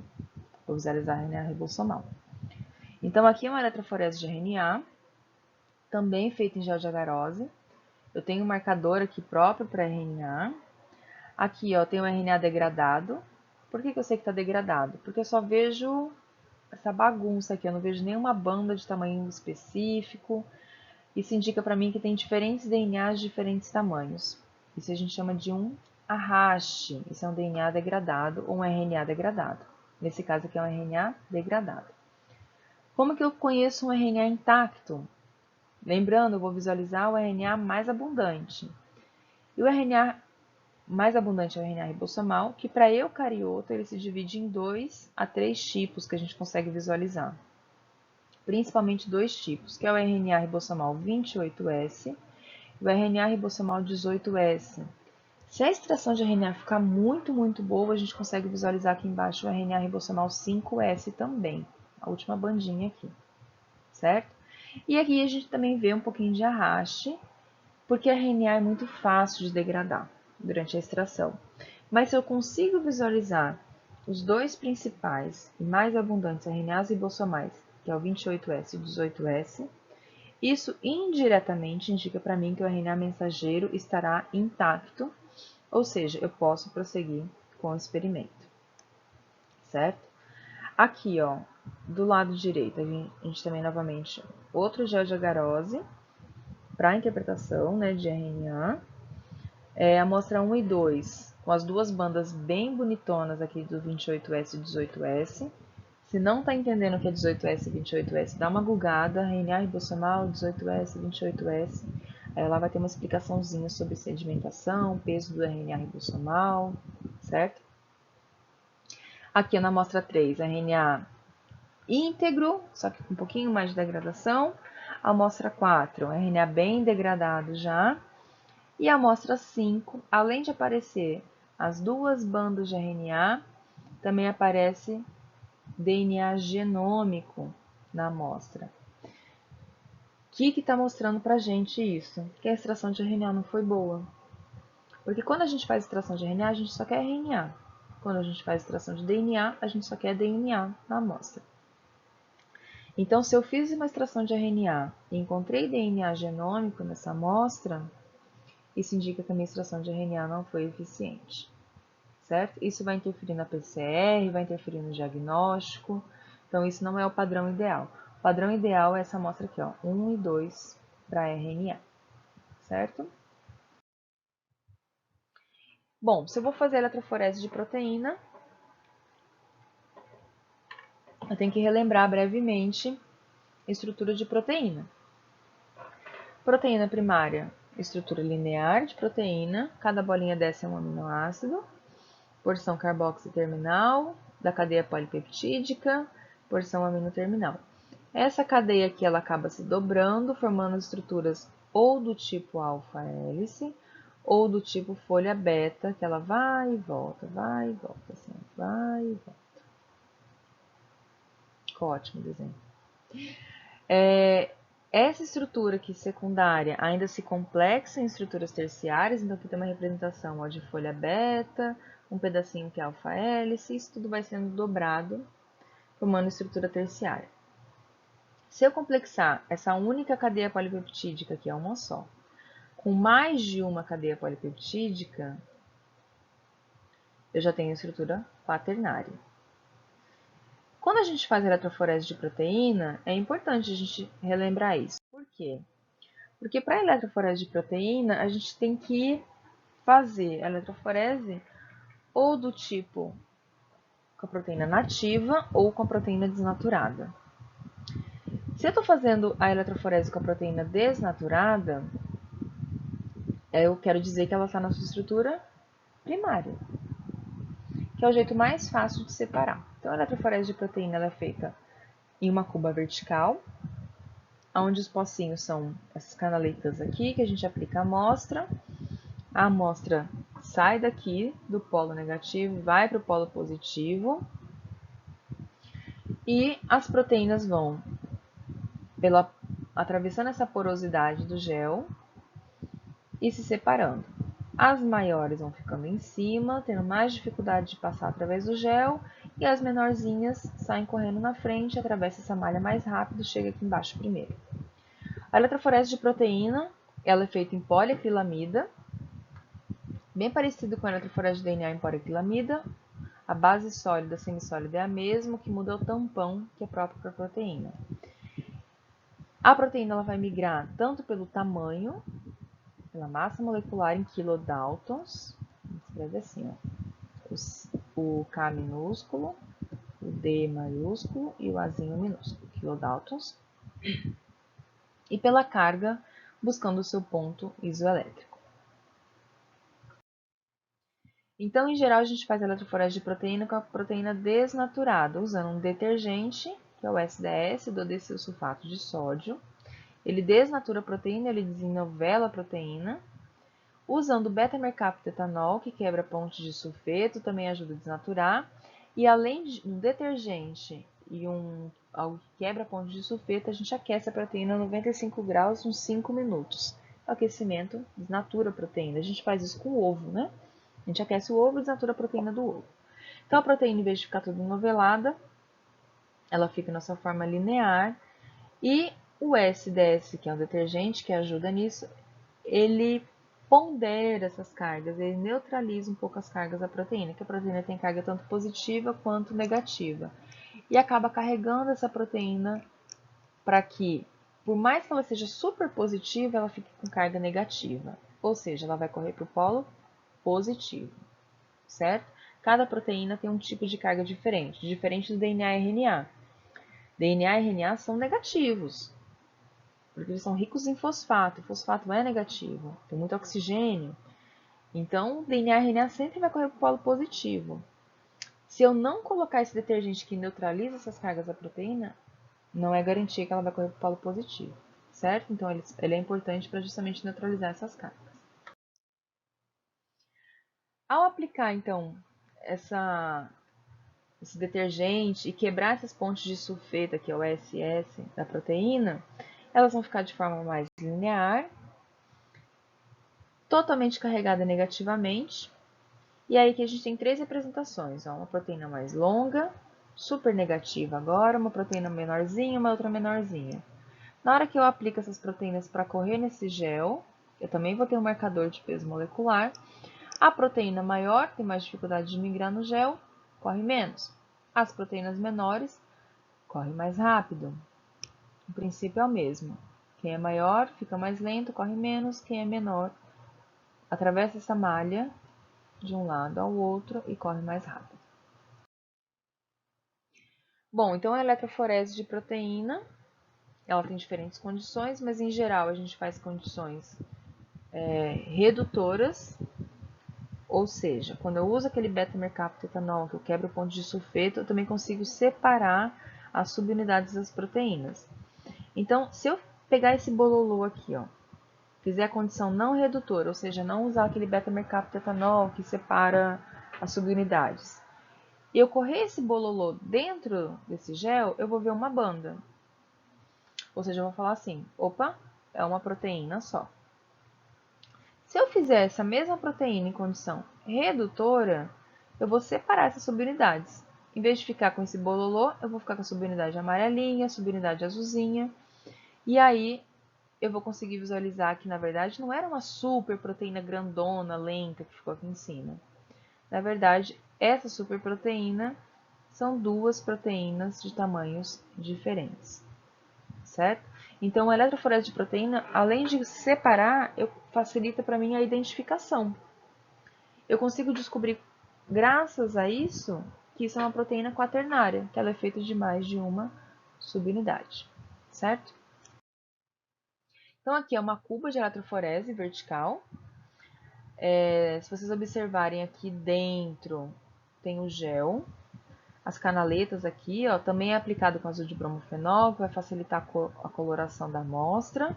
Vou visualizar RNA ribossomal. Então, aqui é uma eletroforese de RNA, também feita em Giardia-Garose. Eu tenho um marcador aqui próprio para RNA. Aqui, ó, tem o RNA degradado. Por que eu sei que está degradado? Porque eu só vejo essa bagunça aqui, eu não vejo nenhuma banda de tamanho específico. Isso indica para mim que tem diferentes DNAs de diferentes tamanhos. Isso a gente chama de um arraste. Isso é um DNA degradado ou um RNA degradado. Nesse caso aqui é um RNA degradado. Como que eu conheço um RNA intacto? Lembrando, eu vou visualizar o RNA mais abundante. E o RNA mais abundante é o RNA ribossomal, que para eucarioto ele se divide em 2 a 3 tipos que a gente consegue visualizar. Principalmente 2 tipos, que é o RNA ribossomal 28S e o RNA ribossomal 18S. Se a extração de RNA ficar muito boa, a gente consegue visualizar aqui embaixo o RNA ribossomal 5S também, a última bandinha aqui, certo? E aqui a gente também vê um pouquinho de arraste, porque a RNA é muito fácil de degradar durante a extração. Mas se eu consigo visualizar os dois principais e mais abundantes RNAs ribossomais, que é o 28S e o 18S, isso indiretamente indica para mim que o RNA mensageiro estará intacto, ou seja, eu posso prosseguir com o experimento, certo? Aqui, ó, do lado direito, a gente também novamente outro Giardia-Garose para interpretação, né, de RNA. Amostra 1 e 2, com as duas bandas bem bonitonas aqui do 28S e 18S. Se não está entendendo o que é 18S e 28S, dá uma googada, RNA ribossomal, 18S, 28S. Aí lá vai ter uma explicaçãozinha sobre sedimentação, peso do RNA ribossomal, certo? Aqui na amostra 3, RNA íntegro, só que com um pouquinho mais de degradação. A amostra 4, RNA bem degradado já. E a amostra 5, além de aparecer as duas bandas de RNA, também aparece DNA genômico na amostra. O que está mostrando para a gente isso? Que a extração de RNA não foi boa. Porque quando a gente faz extração de RNA, a gente só quer RNA. Quando a gente faz extração de DNA, a gente só quer DNA na amostra. Então, se eu fiz uma extração de RNA e encontrei DNA genômico nessa amostra, isso indica que a minha extração de RNA não foi eficiente, certo? Isso vai interferir na PCR, vai interferir no diagnóstico, então isso não é o padrão ideal. O padrão ideal é essa amostra aqui, ó, 1 e 2 para RNA. certo? Bom, se eu vou fazer a eletroforese de proteína, eu tenho que relembrar brevemente a estrutura de proteína. Proteína primária, estrutura linear de proteína, cada bolinha dessa é um aminoácido, porção carboxy terminal, da cadeia polipeptídica, porção amino terminal. Essa cadeia aqui ela acaba se dobrando, formando estruturas ou do tipo alfa-hélice, ou do tipo folha beta, que ela vai e volta, assim, vai e volta. Ficou ótimo o desenho. Essa estrutura aqui secundária ainda se complexa em estruturas terciárias, então aqui tem uma representação ó, de folha beta, um pedacinho que é alfa-hélice, isso tudo vai sendo dobrado, formando estrutura terciária. Se eu complexar essa única cadeia polipeptídica, que é uma só, com mais de uma cadeia polipeptídica, eu já tenho estrutura quaternária. Quando a gente faz a eletroforese de proteína, é importante a gente relembrar isso. Por quê? Porque para a eletroforese de proteína, a gente tem que fazer a eletroforese ou do tipo com a proteína nativa ou com a proteína desnaturada. Se eu estou fazendo a eletroforese com a proteína desnaturada, eu quero dizer que ela está na sua estrutura primária, que é o jeito mais fácil de separar. Então, a eletroforese de proteína ela é feita em uma cuba vertical, onde os pocinhos são essas canaletas aqui, que a gente aplica a amostra. A amostra sai daqui do polo negativo, vai para o polo positivo, e as proteínas vão atravessando essa porosidade do gel e se separando. As maiores vão ficando em cima, tendo mais dificuldade de passar através do gel, e as menorzinhas saem correndo na frente, atravessa essa malha mais rápido, chega aqui embaixo primeiro. A eletroforese de proteína, ela é feita em poliacrilamida, bem parecido com a eletroforese de DNA em poliacrilamida. A base sólida, semissólida é a mesma, o que muda é o tampão, que é próprio para a proteína. A proteína ela vai migrar tanto pelo tamanho, pela massa molecular em kilodaltons, escreve assim, ó, o K minúsculo, o D maiúsculo e o Azinho minúsculo, kilodaltons, e pela carga, buscando o seu ponto isoelétrico. Então, em geral, a gente faz a eletroforese de proteína com a proteína desnaturada, usando um detergente, que é o SDS, dodecilsulfato de sódio. Ele desnatura a proteína, ele desenovela a proteína. Usando beta-mercaptoetanol, que quebra pontes de sulfeto, também ajuda a desnaturar. E além do detergente e algo que quebra pontes de sulfeto, a gente aquece a proteína a 95 graus uns 5 minutos. O aquecimento desnatura a proteína. A gente faz isso com o ovo, né? A gente aquece o ovo e desnatura a proteína do ovo. Então, a proteína, em vez de ficar toda novelada, ela fica na sua forma linear. E o SDS, que é um detergente que ajuda nisso, ele pondera essas cargas, ele neutraliza um pouco as cargas da proteína, que a proteína tem carga tanto positiva quanto negativa. E acaba carregando essa proteína para que, por mais que ela seja super positiva, ela fique com carga negativa. Ou seja, ela vai correr para o polo positivo, certo? Cada proteína tem um tipo de carga diferente do DNA e RNA. DNA e RNA são negativos, porque eles são ricos em fosfato. O fosfato é negativo, tem muito oxigênio. Então, o DNA e RNA sempre vai correr para o polo positivo. Se eu não colocar esse detergente que neutraliza essas cargas da proteína, não é garantia que ela vai correr para o polo positivo, certo? Então, ele é importante para justamente neutralizar essas cargas. Ao aplicar, então, esse detergente e quebrar essas pontes de sulfeto, que é o SS da proteína, elas vão ficar de forma mais linear, totalmente carregada negativamente. E aí que a gente tem três representações, ó, uma proteína mais longa, super negativa agora, uma proteína menorzinha e uma outra menorzinha. Na hora que eu aplico essas proteínas para correr nesse gel, eu também vou ter um marcador de peso molecular. A proteína maior tem mais dificuldade de migrar no gel, corre menos. As proteínas menores correm mais rápido. O princípio é o mesmo. Quem é maior fica mais lento, corre menos. Quem é menor atravessa essa malha de um lado ao outro e corre mais rápido. Bom, então a eletroforese de proteína, ela tem diferentes condições, mas em geral a gente faz condições redutoras, ou seja, quando eu uso aquele beta-mercaptoetanol, que eu quebro o ponto de sulfeto, eu também consigo separar as subunidades das proteínas. Então, se eu pegar esse bololô aqui, ó, fizer a condição não redutora, ou seja, não usar aquele beta-mercaptoetanol que separa as subunidades, e eu correr esse bololô dentro desse gel, eu vou ver uma banda. Ou seja, eu vou falar assim, opa, é uma proteína só. Se eu fizer essa mesma proteína em condição redutora, eu vou separar essas subunidades. Em vez de ficar com esse bololô, eu vou ficar com a subunidade amarelinha, subunidade azulzinha. E aí eu vou conseguir visualizar que, na verdade, não era uma super proteína grandona, lenta, que ficou aqui em cima. Na verdade, essa superproteína são duas proteínas de tamanhos diferentes, certo? Então, a eletroforese de proteína, além de separar, facilita para mim a identificação. Eu consigo descobrir, graças a isso, que isso é uma proteína quaternária, que ela é feita de mais de uma subunidade, certo? Então, aqui é uma cuba de eletroforese vertical. Se vocês observarem aqui dentro, tem o gel. As canaletas aqui, ó, também é aplicado com azul de bromofenol, que vai facilitar a coloração da amostra,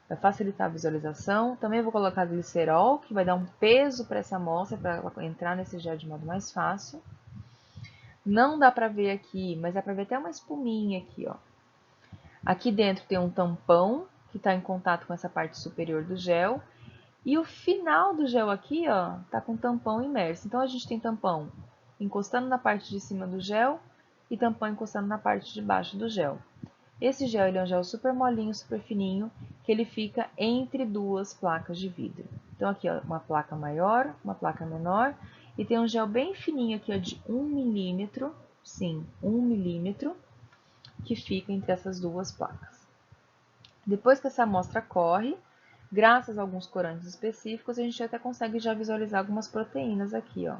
vai facilitar a visualização. Também vou colocar glicerol, que vai dar um peso para essa amostra, para ela entrar nesse gel de modo mais fácil. Não dá para ver aqui, mas dá para ver até uma espuminha aqui, ó. Aqui dentro tem um tampão, que está em contato com essa parte superior do gel. E o final do gel aqui, ó, tá com tampão imerso. Então, a gente tem tampão encostando na parte de cima do gel e tampão encostando na parte de baixo do gel. Esse gel ele é um gel super molinho, super fininho, que ele fica entre duas placas de vidro. Então, aqui, ó, uma placa maior, uma placa menor, e tem um gel bem fininho aqui, ó, de 1 milímetro, sim, 1 milímetro, que fica entre essas duas placas. Depois que essa amostra corre, graças a alguns corantes específicos, a gente até consegue já visualizar algumas proteínas aqui, ó.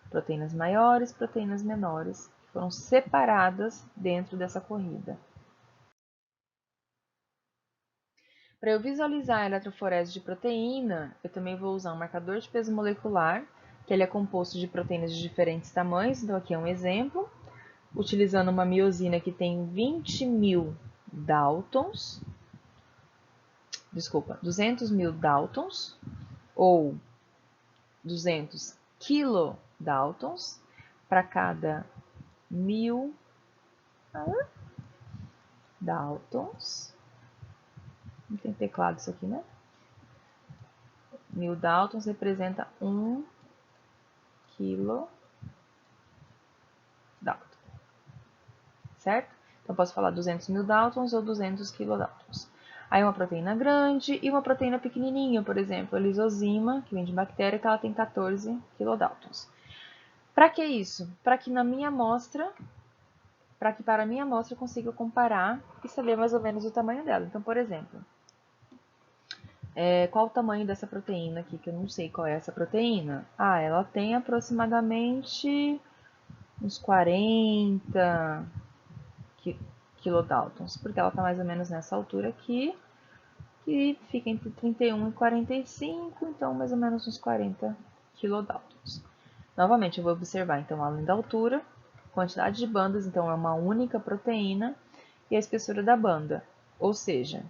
Proteínas maiores, proteínas menores, que foram separadas dentro dessa corrida. Para eu visualizar a eletroforese de proteína, eu também vou usar um marcador de peso molecular, que ele é composto de proteínas de diferentes tamanhos. Então, aqui é um exemplo, utilizando uma miosina que tem 20.000 Daltons, 200.000 Daltons, ou 200 kilodaltons para cada 1.000 Daltons. Não tem teclado isso aqui, né? 1.000 Daltons representa 1 kilodalton, certo? Então, posso falar 200.000 Daltons ou 200 kilodaltons. Aí, uma proteína grande e uma proteína pequenininha, por exemplo, a lisozima, que vem de bactéria, que ela tem 14 kilodaltons. Para que isso? Para que na minha amostra, para a minha amostra eu consiga comparar e saber mais ou menos o tamanho dela. Então, por exemplo, qual o tamanho dessa proteína aqui, que eu não sei qual é essa proteína? Ah, ela tem aproximadamente uns 40 kilodaltons, porque ela está mais ou menos nessa altura aqui, que fica entre 31 e 45, então mais ou menos uns 40 kilodaltons. Novamente, eu vou observar, então, além da altura, quantidade de bandas, então é uma única proteína, e a espessura da banda. Ou seja,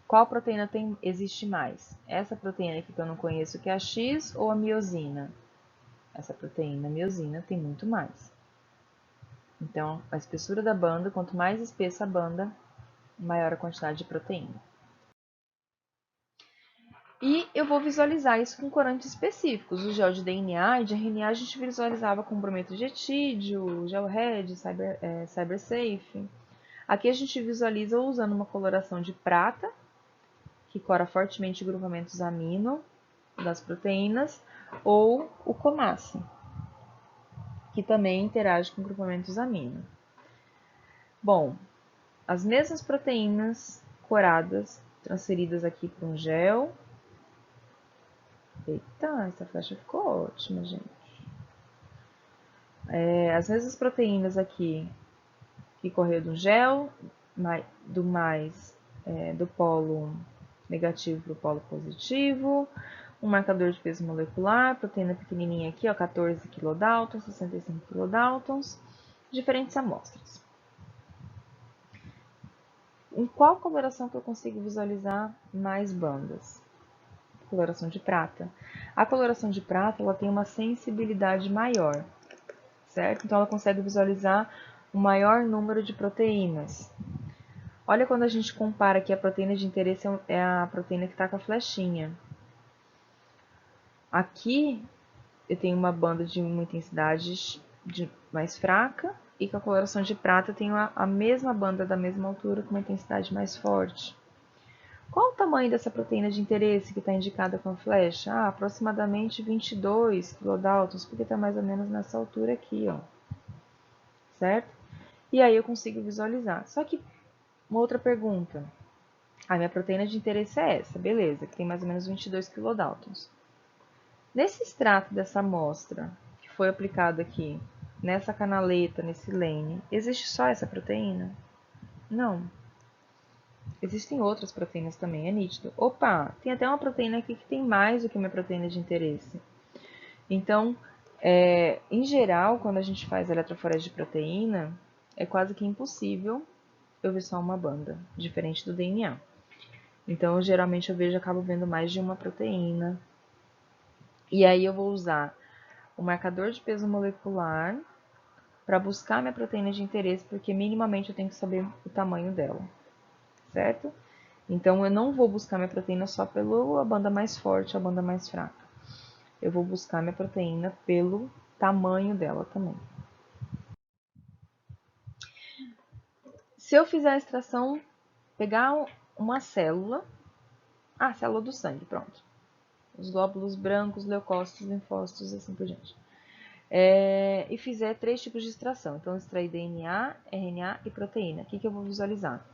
qual proteína existe mais? Essa proteína aqui que eu não conheço, que é a X, ou a miosina? Essa proteína, a miosina, tem muito mais. Então, a espessura da banda, quanto mais espessa a banda, maior a quantidade de proteína. E eu vou visualizar isso com corantes específicos. O gel de DNA e de RNA a gente visualizava com brometo de etídeo, gel Red, CyberSafe. Aqui a gente visualiza usando uma coloração de prata, que cora fortemente grupamentos amino das proteínas, ou o COMACE, que também interage com grupamentos amino. Bom, as mesmas proteínas incorporadas, transferidas aqui para um gel. Eita, essa flecha ficou ótima, gente. As mesmas proteínas aqui que correu do gel, do polo negativo para o polo positivo, um marcador de peso molecular, proteína pequenininha aqui, ó, 14 kDa, 65 kDa, diferentes amostras. Em qual coloração que eu consigo visualizar mais bandas? Coloração de prata. A coloração de prata, ela tem uma sensibilidade maior, certo? Então, ela consegue visualizar um maior número de proteínas. Olha quando a gente compara que a proteína de interesse é a proteína que está com a flechinha. Aqui, eu tenho uma banda de uma intensidade mais fraca e com a coloração de prata eu tenho a mesma banda da mesma altura com uma intensidade mais forte. Qual o tamanho dessa proteína de interesse que está indicada com a flecha? Aproximadamente 22 kDa, porque está mais ou menos nessa altura aqui, ó. Certo? E aí eu consigo visualizar. Só que, uma outra pergunta. A minha proteína de interesse é essa, beleza, que tem mais ou menos 22 kDa. Nesse extrato dessa amostra, que foi aplicado aqui, nessa canaleta, nesse lane, existe só essa proteína? Não. Existem outras proteínas também, é nítido. Opa, tem até uma proteína aqui que tem mais do que minha proteína de interesse. Então, em geral, quando a gente faz eletroforese de proteína, é quase que impossível eu ver só uma banda, diferente do DNA. Então, geralmente acabo vendo mais de uma proteína. E aí eu vou usar o marcador de peso molecular para buscar minha proteína de interesse, porque minimamente eu tenho que saber o tamanho dela, certo? Então, eu não vou buscar minha proteína só pela banda mais forte, a banda mais fraca. Eu vou buscar minha proteína pelo tamanho dela também. Se eu fizer a extração, pegar uma célula, célula do sangue, pronto. Os glóbulos brancos, leucócitos, linfócitos e assim por diante. E fizer 3 tipos de extração. Então, extrair DNA, RNA e proteína. O que eu vou visualizar?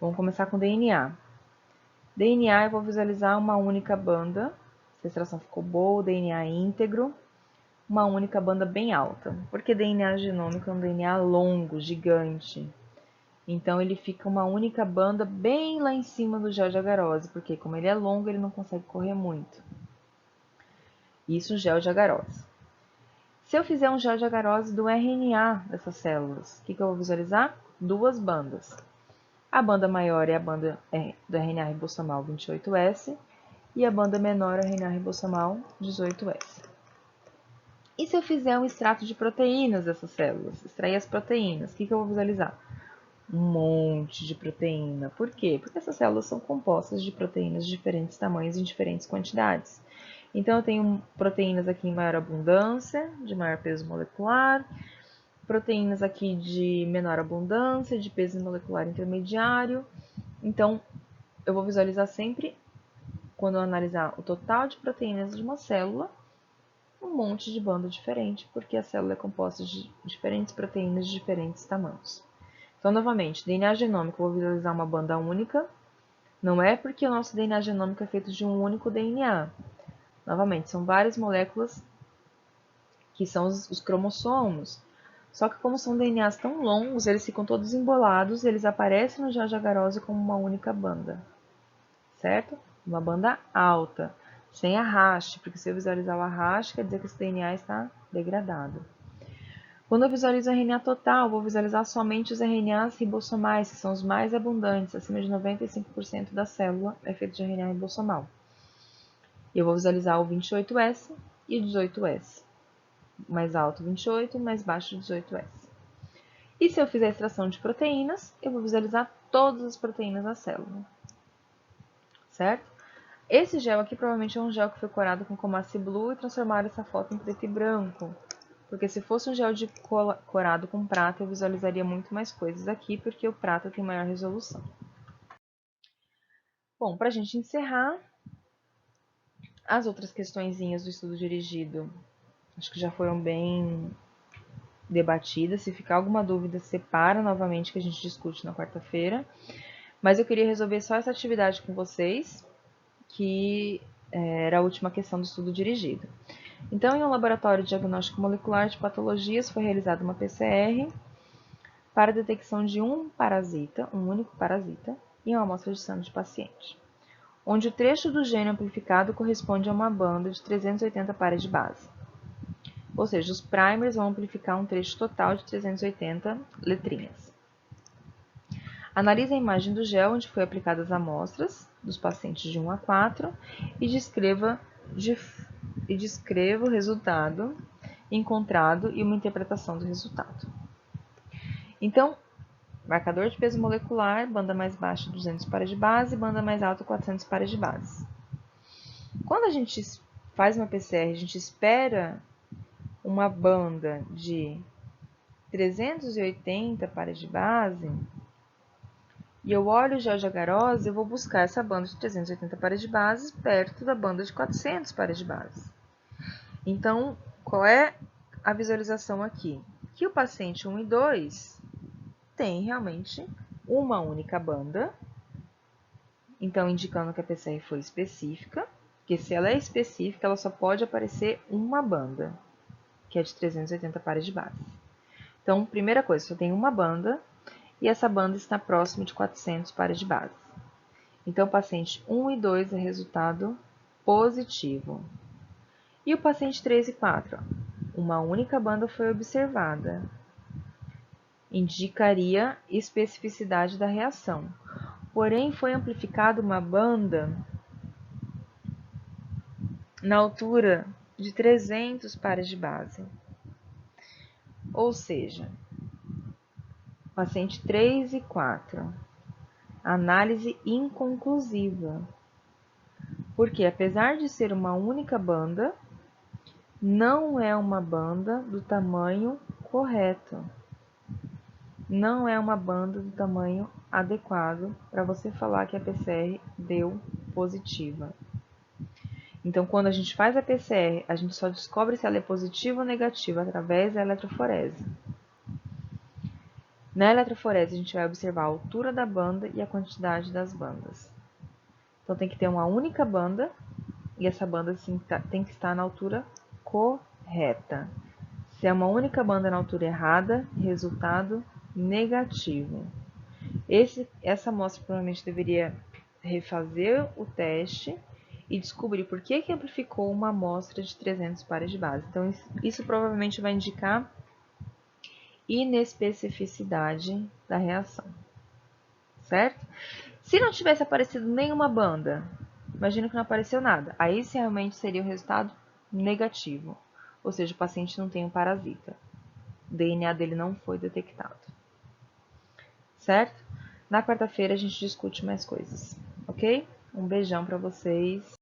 Vamos começar com DNA. DNA eu vou visualizar uma única banda. Se a extração ficou boa, o DNA íntegro. Uma única banda bem alta. Porque DNA genômico é um DNA longo, gigante. Então, ele fica uma única banda bem lá em cima do gel de agarose. Porque como ele é longo, ele não consegue correr muito. Isso, gel de agarose. Se eu fizer um gel de agarose do RNA dessas células, o que eu vou visualizar? 2 bandas. A banda maior é a banda do RNA ribossomal 28S e a banda menor é o RNA ribossomal 18S. E se eu fizer um extrato de proteínas dessas células, extrair as proteínas, o que eu vou visualizar? Um monte de proteína. Por quê? Porque essas células são compostas de proteínas de diferentes tamanhos e em diferentes quantidades. Então, eu tenho proteínas aqui em maior abundância, de maior peso molecular, proteínas aqui de menor abundância, de peso molecular intermediário. Então, eu vou visualizar sempre, quando eu analisar o total de proteínas de uma célula, um monte de banda diferente, porque a célula é composta de diferentes proteínas de diferentes tamanhos. Então, novamente, DNA genômico, eu vou visualizar uma banda única. Não é porque o nosso DNA genômico é feito de um único DNA. Novamente, são várias moléculas que são os cromossomos. Só que como são DNAs tão longos, eles ficam todos embolados e eles aparecem no gel de agarose como uma única banda, certo? Uma banda alta, sem arraste, porque se eu visualizar o arraste, quer dizer que esse DNA está degradado. Quando eu visualizo o RNA total, vou visualizar somente os RNAs ribossomais, que são os mais abundantes, acima de 95% da célula é feito de RNA ribossomal. Eu vou visualizar o 28S e o 18S. Mais alto 28, mais baixo 18S. E se eu fizer a extração de proteínas, eu vou visualizar todas as proteínas da célula. Certo? Esse gel aqui provavelmente é um gel que foi corado com Comacy Blue e transformaram essa foto em preto e branco. Porque se fosse um gel de corado com prata, eu visualizaria muito mais coisas aqui, porque o prata tem maior resolução. Bom, para a gente encerrar, as outras questõezinhas do estudo dirigido, acho que já foram bem debatidas. Se ficar alguma dúvida, separa novamente que a gente discute na quarta-feira. Mas eu queria resolver só essa atividade com vocês, que era a última questão do estudo dirigido. Então, em um laboratório de diagnóstico molecular de patologias, foi realizada uma PCR para a detecção de um parasita, um único parasita, em uma amostra de sangue de paciente, onde o trecho do gene amplificado corresponde a uma banda de 380 pares de base. Ou seja, os primers vão amplificar um trecho total de 380 letrinhas. Analise a imagem do gel onde foi aplicadas as amostras dos pacientes de 1 a 4 e descreva o resultado encontrado e uma interpretação do resultado. Então, marcador de peso molecular, banda mais baixa 200 pares de base, banda mais alta 400 pares de base. Quando a gente faz uma PCR, a gente espera uma banda de 380 pares de base, e eu olho o gel de agarose, eu vou buscar essa banda de 380 pares de base perto da banda de 400 pares de base. Então, qual é a visualização aqui? Que o paciente 1 e 2 tem realmente uma única banda, então indicando que a PCR foi específica, porque se ela é específica, ela só pode aparecer uma banda, que é de 380 pares de base. Então, primeira coisa, só tem uma banda, e essa banda está próxima de 400 pares de base. Então, o paciente 1 e 2 é resultado positivo. E o paciente 3 e 4? Uma única banda foi observada. Indicaria especificidade da reação. Porém, foi amplificada uma banda na altura de 300 pares de base. Ou seja, paciente 3 e 4. Análise inconclusiva. Porque, apesar de ser uma única banda, não é uma banda do tamanho correto. Não é uma banda do tamanho adequado para você falar que a PCR deu positiva. Então, quando a gente faz a PCR, a gente só descobre se ela é positiva ou negativa através da eletroforese. Na eletroforese, a gente vai observar a altura da banda e a quantidade das bandas. Então, tem que ter uma única banda e essa banda tem que estar na altura correta. Se é uma única banda na altura errada, resultado negativo. Essa amostra provavelmente deveria refazer o teste e descobrir por que amplificou uma amostra de 300 pares de base. Então, isso provavelmente vai indicar inespecificidade da reação, certo? Se não tivesse aparecido nenhuma banda, imagina que não apareceu nada, aí realmente seria o resultado negativo, ou seja, o paciente não tem um parasita, o DNA dele não foi detectado, certo? Na quarta-feira a gente discute mais coisas, ok? Um beijão para vocês.